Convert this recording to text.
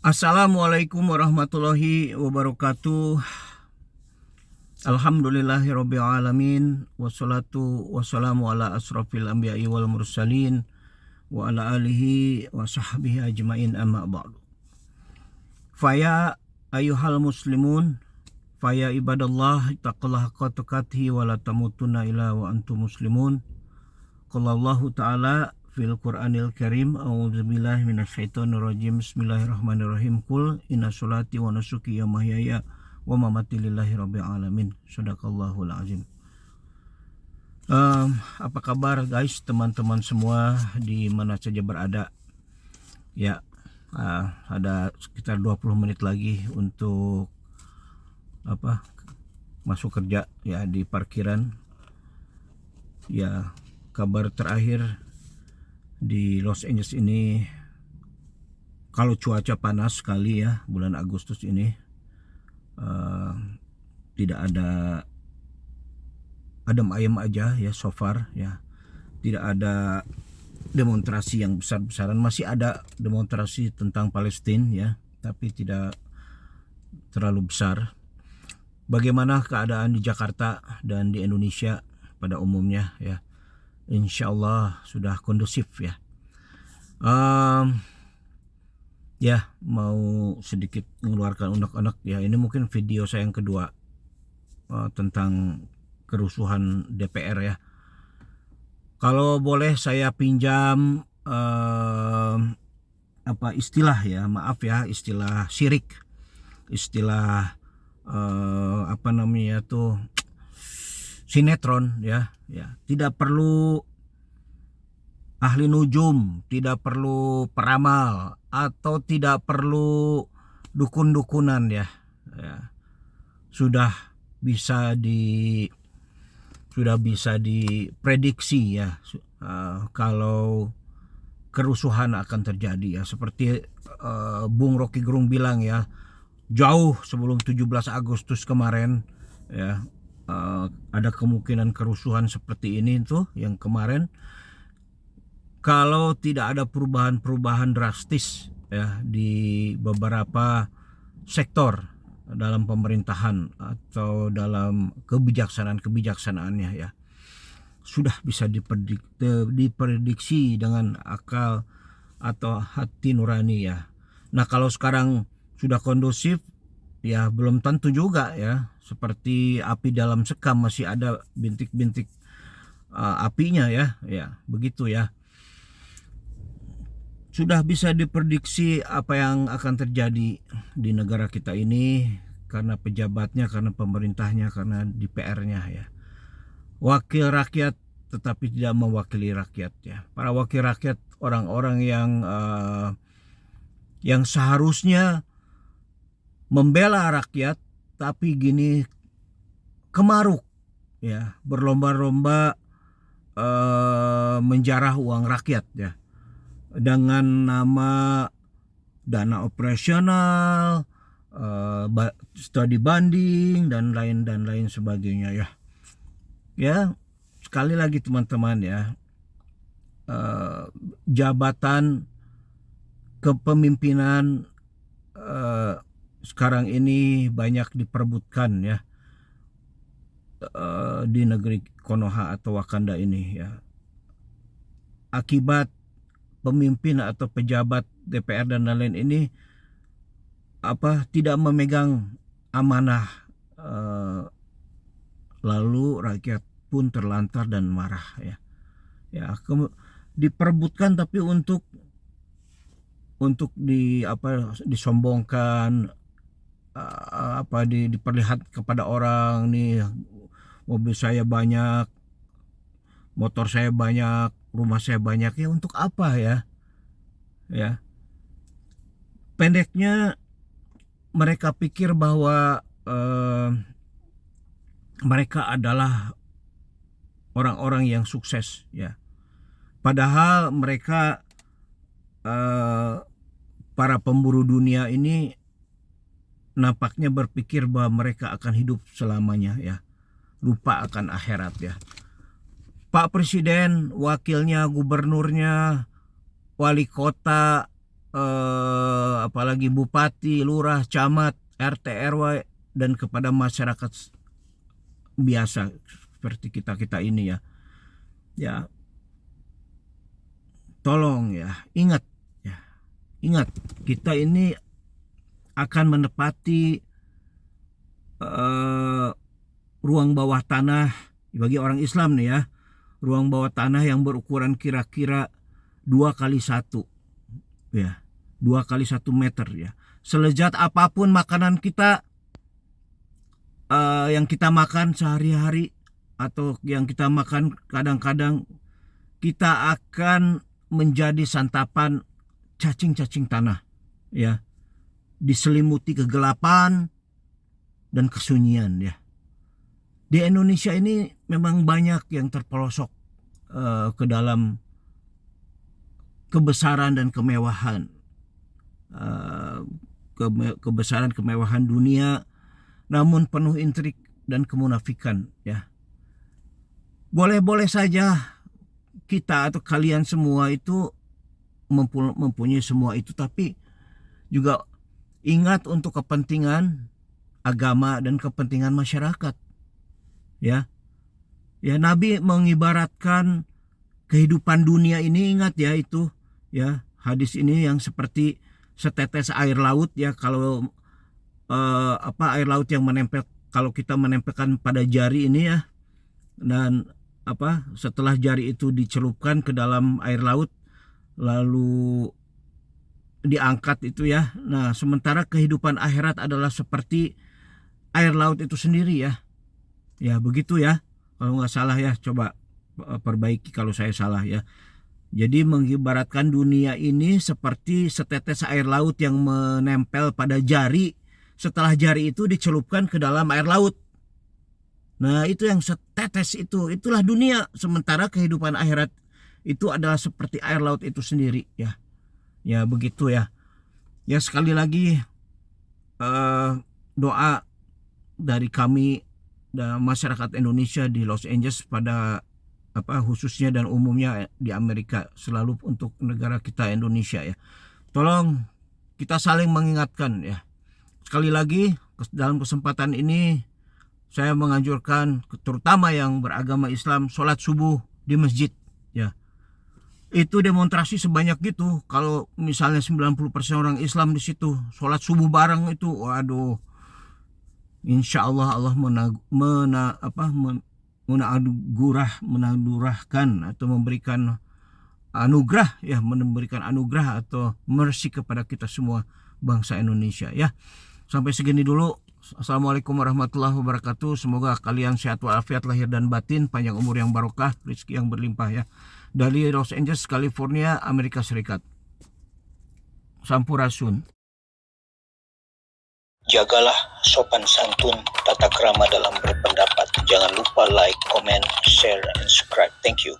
Assalamualaikum warahmatullahi wabarakatuh. Alhamdulillahirabbil alamin wassalatu wassalamu ala asrofil anbiya'i wal mursalin wa ala alihi wa sahbihi ajmain amma ba'du. Faya ayuhal muslimun, faya ibadallah, taqullaha haqqa tuqatih wa la tamutunna illa wa antum muslimun. Qala Allah ta'ala fil Qur'anil Karim, a'udzubillahi minasyaitonir rajim. Bismillahirrahmanirrahim. Qul inna sholati wa nusuki wa mahyaya wa mamati lillahi rabbil alamin. Shadaqallahul azim. Apa kabar guys, teman-teman semua di mana saja berada? Ya, ada sekitar 20 menit lagi untuk masuk kerja ya di parkiran. Ya, kabar terakhir di Los Angeles ini, kalau cuaca panas sekali ya bulan Agustus ini, tidak ada, adem ayem aja ya so far ya. Tidak ada demonstrasi yang besar-besaran. Masih ada demonstrasi tentang Palestina ya, tapi tidak terlalu besar. Bagaimana keadaan di Jakarta dan di Indonesia pada umumnya ya? Insya Allah sudah kondusif ya. Ya, mau sedikit mengeluarkan unek-unek ya. Ini mungkin video saya yang kedua tentang kerusuhan DPR ya. Kalau boleh saya pinjam istilah ya, maaf ya, istilah syirik, istilah sinetron ya. Tidak perlu ahli nujum, tidak perlu peramal, atau tidak perlu dukun-dukunan ya. Sudah bisa diprediksi ya, kalau kerusuhan akan terjadi ya, seperti Bung Rocky Gerung bilang ya, jauh sebelum 17 Agustus kemarin ya, ada kemungkinan kerusuhan seperti ini tuh yang kemarin, kalau tidak ada perubahan drastis ya di beberapa sektor dalam pemerintahan atau dalam kebijaksanaannya ya, sudah bisa diprediksi dengan akal atau hati nurani ya. Nah, kalau sekarang sudah kondusif ya, belum tentu juga ya. Seperti api dalam sekam, masih ada bintik-bintik apinya ya, begitu ya. Sudah bisa diprediksi apa yang akan terjadi di negara kita ini karena pejabatnya, karena pemerintahnya, karena DPR-nya ya. Wakil rakyat tetapi tidak mewakili rakyat ya. Para wakil rakyat, orang-orang yang seharusnya membela rakyat, tapi gini kemaruk ya, berlomba-lomba menjarah uang rakyat ya, dengan nama dana operasional, studi banding dan lain sebagainya ya. Ya, sekali lagi teman-teman ya, jabatan kepemimpinan sekarang ini banyak diperebutkan ya di negeri Konoha atau Wakanda ini ya, akibat pemimpin atau pejabat DPR dan lain-lain ini tidak memegang amanah, lalu rakyat pun terlantar dan marah ya. Diperebutkan tapi untuk disombongkan, diperlihat kepada orang, nih mobil saya banyak, motor saya banyak, rumah saya banyak ya. Untuk apa ya? Pendeknya mereka pikir bahwa mereka adalah orang-orang yang sukses ya. Padahal mereka, para pemburu dunia ini, nampaknya berpikir bahwa mereka akan hidup selamanya ya, lupa akan akhirat ya. Pak Presiden, wakilnya, gubernurnya, wali kota, apalagi bupati, lurah, camat, RT, RW, dan kepada masyarakat biasa seperti kita ini ya. Ya, tolong ya, ingat kita ini akan menepati ruang bawah tanah bagi orang Islam nih ya, ruang bawah tanah yang berukuran kira-kira 2x1 ya, 2x1 meter ya. Selezat apapun makanan kita yang kita makan sehari-hari atau yang kita makan kadang-kadang, kita akan menjadi santapan cacing-cacing tanah ya, diselimuti kegelapan dan kesunyian ya. Di Indonesia ini memang banyak yang terpelosok ke dalam kebesaran dan kemewahan, kebesaran kemewahan dunia, namun penuh intrik dan kemunafikan ya. Boleh-boleh saja kita atau kalian semua itu mempunyai semua itu, tapi juga ingat untuk kepentingan agama dan kepentingan masyarakat ya. Nabi mengibaratkan kehidupan dunia ini, ingat ya itu ya, hadis ini yang seperti setetes air laut ya. Kalau air laut yang menempel, kalau kita menempelkan pada jari ini ya, dan setelah jari itu dicelupkan ke dalam air laut lalu diangkat itu ya. Nah, sementara kehidupan akhirat adalah seperti air laut itu sendiri ya. Ya begitu ya, kalau nggak salah ya, coba perbaiki kalau saya salah ya. Jadi mengibaratkan dunia ini seperti setetes air laut yang menempel pada jari, setelah jari itu dicelupkan ke dalam air laut. Nah, itu yang setetes itulah dunia. Sementara kehidupan akhirat itu adalah seperti air laut itu sendiri ya. Ya begitu ya. Ya, sekali lagi doa dari kami dan masyarakat Indonesia di Los Angeles pada khususnya dan umumnya di Amerika, selalu untuk negara kita Indonesia ya. Tolong kita saling mengingatkan ya. Sekali lagi dalam kesempatan ini saya menganjurkan terutama yang beragama Islam sholat subuh di masjid ya. Itu demonstrasi sebanyak gitu. Kalau misalnya 90% orang Islam di situ sholat subuh bareng itu, waduh, insya Allah Allah menadurahkan atau memberikan anugerah ya, memberikan anugerah atau mercy kepada kita semua bangsa Indonesia ya. Sampai segini dulu. Assalamualaikum warahmatullahi wabarakatuh. Semoga kalian sehat walafiat lahir dan batin, panjang umur yang barokah, rezeki yang berlimpah ya. Dari Los Angeles, California, Amerika Serikat. Sampurasun. Jagalah sopan santun, tata krama dalam berpendapat. Jangan lupa like, comment, share, and subscribe. Thank you.